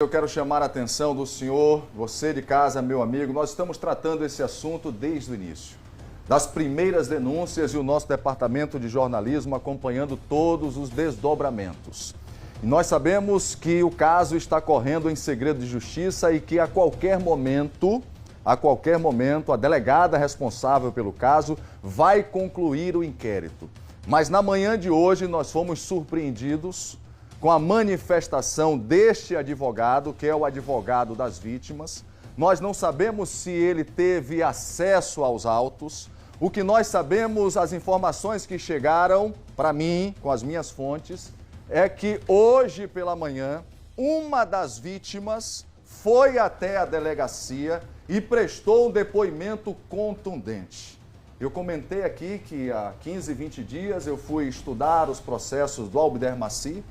Eu quero chamar a atenção do senhor, você de casa, meu amigo, nós estamos tratando esse assunto desde o início. Das primeiras denúncias e o nosso departamento de jornalismo acompanhando todos os desdobramentos. E nós sabemos que o caso está correndo em segredo de justiça e que a qualquer momento, a delegada responsável pelo caso vai concluir o inquérito. Mas na manhã de hoje nós fomos surpreendidos com a manifestação deste advogado, que é o advogado das vítimas. Nós não sabemos se ele teve acesso aos autos. O que nós sabemos, as informações que chegaram para mim, com as minhas fontes, é que hoje pela manhã, uma das vítimas foi até a delegacia e prestou um depoimento contundente. Eu comentei aqui que há 15, 20 dias eu fui estudar os processos do Albider Maci,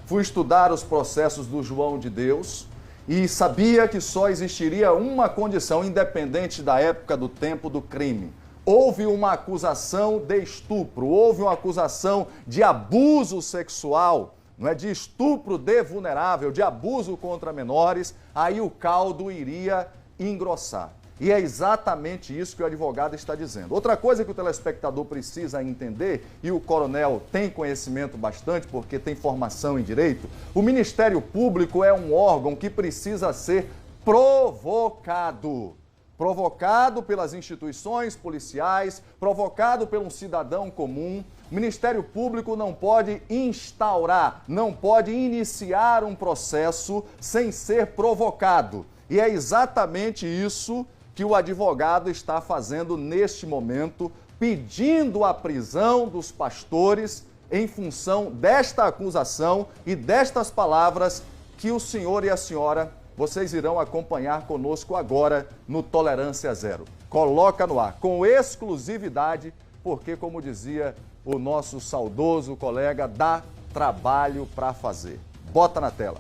fui estudar os processos do João de Deus e sabia que só existiria uma condição, independente da época do tempo do crime. Houve uma acusação de estupro, houve uma acusação de abuso sexual, não é, de estupro de vulnerável, de abuso contra menores, aí o caldo iria engrossar. E é exatamente isso que o advogado está dizendo. Outra coisa que o telespectador precisa entender, e o coronel tem conhecimento bastante, porque tem formação em direito, o Ministério Público é um órgão que precisa ser provocado. Provocado pelas instituições policiais, provocado por um cidadão comum. O Ministério Público não pode instaurar, não pode iniciar um processo sem ser provocado. E é exatamente isso que o advogado está fazendo neste momento, pedindo a prisão dos pastores em função desta acusação e destas palavras que o senhor e a senhora, vocês irão acompanhar conosco agora no Tolerância Zero. Coloca no ar, com exclusividade, porque, como dizia o nosso saudoso colega, dá trabalho para fazer. Bota na tela.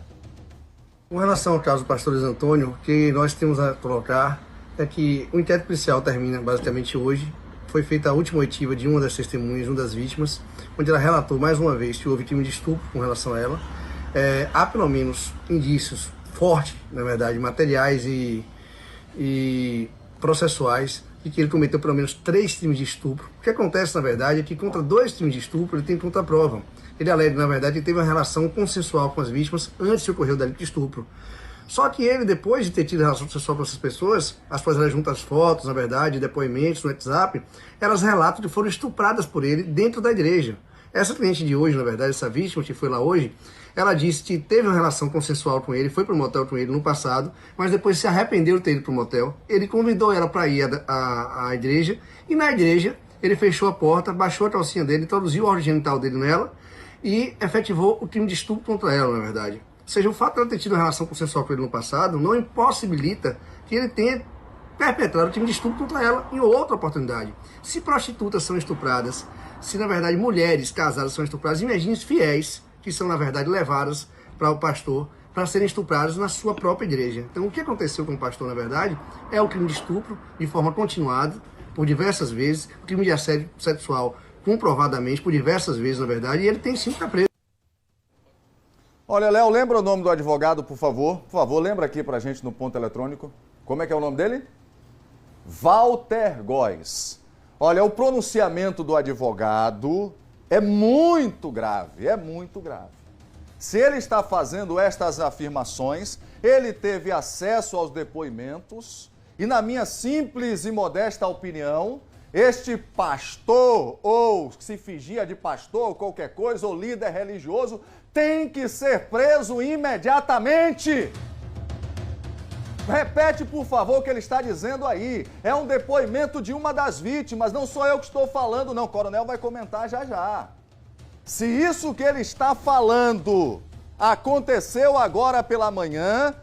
Com relação ao caso do pastor Luiz Antônio, o que nós temos a colocar é que o inquérito policial termina basicamente hoje. Foi feita a última oitiva de uma das testemunhas, uma das vítimas, onde ela relatou mais uma vez que houve crime de estupro com relação a ela. Há pelo menos indícios fortes, na verdade, materiais e processuais, de que ele cometeu pelo menos 3 crimes de estupro. O que acontece, na verdade, é que contra 2 crimes de estupro ele tem contraprova. Ele alega, na verdade, que teve uma relação consensual com as vítimas antes de ocorrer o delito de estupro. Só que ele, depois de ter tido relação sexual com essas pessoas, as quais ela junta as fotos, na verdade, depoimentos no WhatsApp, elas relatam que foram estupradas por ele dentro da igreja. Essa cliente de hoje, na verdade, essa vítima que foi lá hoje, ela disse que teve uma relação consensual com ele, foi para o motel com ele no passado, mas depois se arrependeu de ter ido para o motel. Ele convidou ela para ir à igreja, e na igreja ele fechou a porta, baixou a calcinha dele, introduziu o órgão genital dele nela e efetivou o crime de estupro contra ela, na verdade. Ou seja, o fato de ela ter tido uma relação consensual com ele no passado não impossibilita que ele tenha perpetrado o crime de estupro contra ela em outra oportunidade. Se prostitutas são estupradas, se na verdade mulheres casadas são estupradas, imagine os fiéis que são na verdade levadas para o pastor para serem estuprados na sua própria igreja. Então o que aconteceu com o pastor na verdade é o crime de estupro de forma continuada por diversas vezes, o crime de assédio sexual comprovadamente por diversas vezes na verdade, e ele tem sim que estar preso. Olha, Léo, lembra o nome do advogado, por favor? Por favor, lembra aqui pra gente no ponto eletrônico. Como é que é o nome dele? Walter Góes. Olha, o pronunciamento do advogado é muito grave, é muito grave. Se ele está fazendo estas afirmações, ele teve acesso aos depoimentos e, na minha simples e modesta opinião, este pastor, ou se fingia de pastor, ou qualquer coisa, ou líder religioso, tem que ser preso imediatamente. Repete, por favor, o que ele está dizendo aí. É um depoimento de uma das vítimas, não sou eu que estou falando, não. O coronel vai comentar já já. Se isso que ele está falando aconteceu agora pela manhã,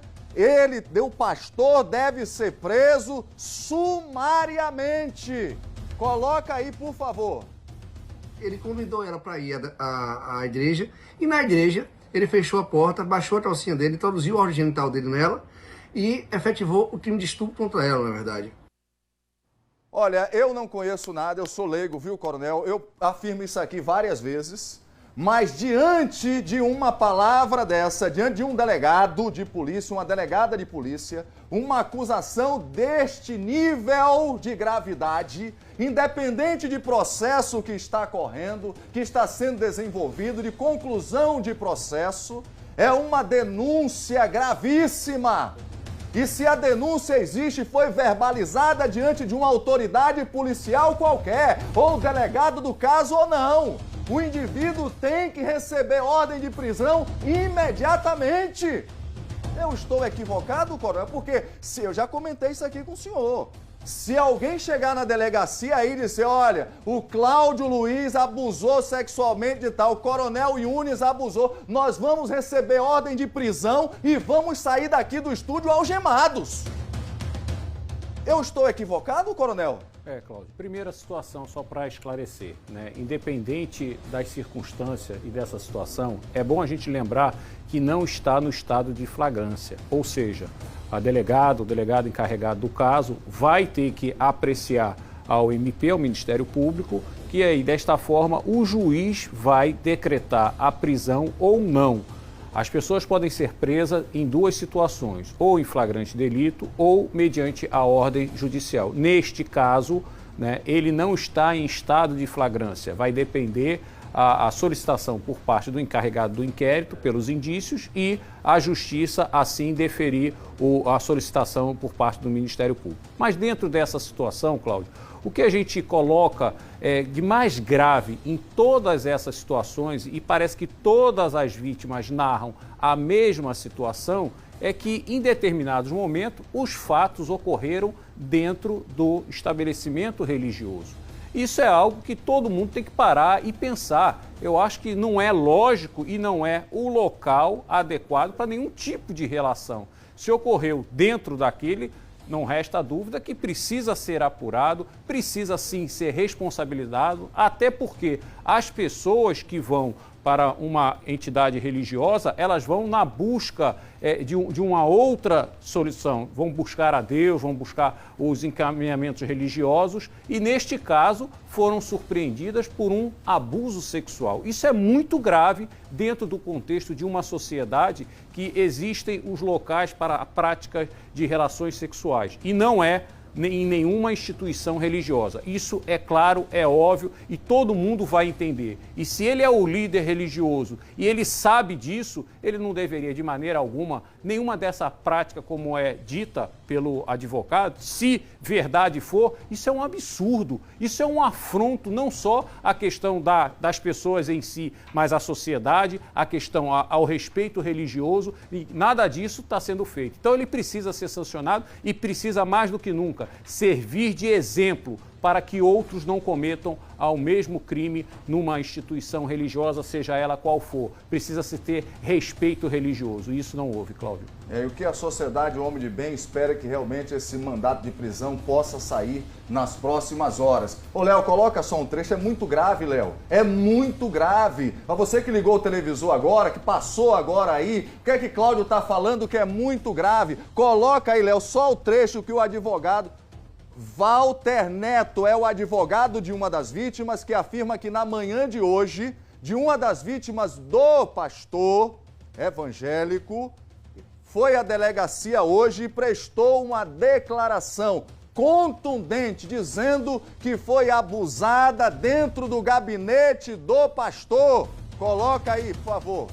o pastor deve ser preso sumariamente. Coloca aí, por favor. Ele convidou ela para ir à igreja, e na igreja ele fechou a porta, baixou a calcinha dele, introduziu o órgão genital dele nela e efetivou o crime de estupro contra ela, na verdade. Olha, eu não conheço nada, eu sou leigo, viu, coronel? Eu afirmo isso aqui várias vezes. Mas diante de uma palavra dessa, diante de um delegado de polícia, uma delegada de polícia, uma acusação deste nível de gravidade, independente de processo que está correndo, que está sendo desenvolvido, de conclusão de processo, é uma denúncia gravíssima. E se a denúncia existe, foi verbalizada diante de uma autoridade policial qualquer, ou delegado do caso ou não, o indivíduo tem que receber ordem de prisão imediatamente. Eu estou equivocado, coronel, porque se eu já comentei isso aqui com o senhor. Se alguém chegar na delegacia aí e dizer, olha, o Cláudio Luiz abusou sexualmente de tal, o coronel Yunes abusou, nós vamos receber ordem de prisão e vamos sair daqui do estúdio algemados. Eu estou equivocado, coronel? Cláudio, primeira situação, só para esclarecer, né? Independente das circunstâncias e dessa situação, é bom a gente lembrar que não está no estado de flagrância, ou seja, o delegado encarregado do caso vai ter que apreciar ao MP, ao Ministério Público, que aí, desta forma, o juiz vai decretar a prisão ou não. As pessoas podem ser presas em duas situações, ou em flagrante delito ou mediante a ordem judicial. Neste caso, né, ele não está em estado de flagrância, vai depender a solicitação por parte do encarregado do inquérito pelos indícios e a Justiça assim deferir a solicitação por parte do Ministério Público. Mas dentro dessa situação, Cláudio, o que a gente coloca de mais grave em todas essas situações, e parece que todas as vítimas narram a mesma situação, é que em determinados momentos os fatos ocorreram dentro do estabelecimento religioso. Isso é algo que todo mundo tem que parar e pensar. Eu acho que não é lógico e não é o local adequado para nenhum tipo de relação. Se ocorreu dentro daquele, não resta dúvida que precisa ser apurado, precisa sim ser responsabilizado, até porque as pessoas que vão para uma entidade religiosa, elas vão na busca de uma outra solução, vão buscar a Deus, vão buscar os encaminhamentos religiosos e, neste caso, foram surpreendidas por um abuso sexual. Isso é muito grave dentro do contexto de uma sociedade que existem os locais para a prática de relações sexuais e não é em nenhuma instituição religiosa. Isso é claro, é óbvio e todo mundo vai entender. E se ele é o líder religioso e ele sabe disso, ele não deveria de maneira alguma, nenhuma dessa prática como é dita pelo advogado, se verdade for, isso é um absurdo, isso é um afronto não só à questão das pessoas em si, mas à sociedade, à questão ao respeito religioso, e nada disso está sendo feito. Então ele precisa ser sancionado e precisa mais do que nunca servir de exemplo para que outros não cometam ao mesmo crime numa instituição religiosa, seja ela qual for. Precisa-se ter respeito religioso. E isso não houve, Cláudio. E o que a sociedade, o homem de bem, espera é que realmente esse mandato de prisão possa sair nas próximas horas. Ô, Léo, coloca só um trecho. É muito grave, Léo. É muito grave. Para você que ligou o televisor agora, que passou agora aí, o que é que Cláudio está falando que é muito grave? Coloca aí, Léo, só o trecho que o advogado Walter Neto é o advogado de uma das vítimas que afirma que na manhã de hoje, de uma das vítimas do pastor evangélico, foi à delegacia hoje e prestou uma declaração contundente, dizendo que foi abusada dentro do gabinete do pastor. Coloca aí, por favor.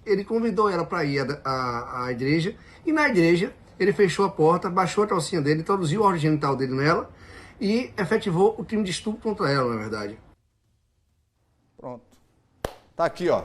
Ele convidou ela para ir à igreja e na igreja ele fechou a porta, baixou a calcinha dele, introduziu o órgão genital dele nela e efetivou o crime de estupro contra ela, na verdade. Pronto. Tá aqui, ó.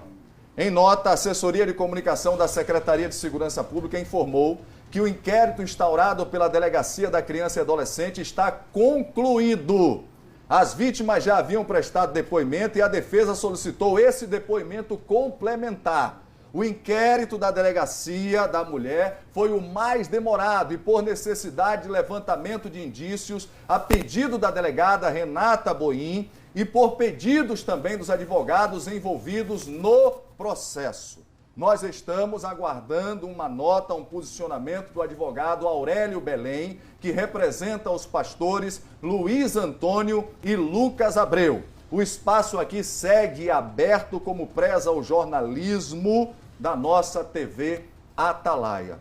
Em nota, a assessoria de comunicação da Secretaria de Segurança Pública informou que o inquérito instaurado pela Delegacia da Criança e Adolescente está concluído. As vítimas já haviam prestado depoimento e a defesa solicitou esse depoimento complementar. O inquérito da Delegacia da Mulher foi o mais demorado e, por necessidade de levantamento de indícios, a pedido da delegada Renata Boim e por pedidos também dos advogados envolvidos no processo. Nós estamos aguardando uma nota, um posicionamento do advogado Aurélio Belém, que representa os pastores Luiz Antônio e Lucas Abreu. O espaço aqui segue aberto como preza o jornalismo da nossa TV Atalaia.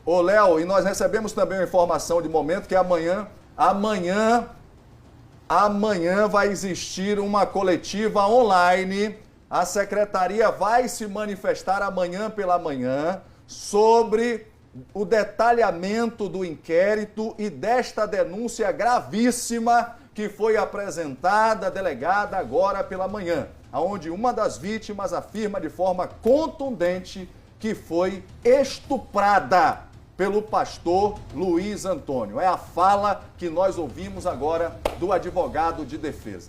Ô Léo, e nós recebemos também uma informação de momento que amanhã vai existir uma coletiva online. A secretaria vai se manifestar amanhã pela manhã sobre o detalhamento do inquérito e desta denúncia gravíssima que foi apresentada, delegada agora pela manhã, onde uma das vítimas afirma de forma contundente que foi estuprada pelo pastor Luiz Antônio. É a fala que nós ouvimos agora do advogado de defesa.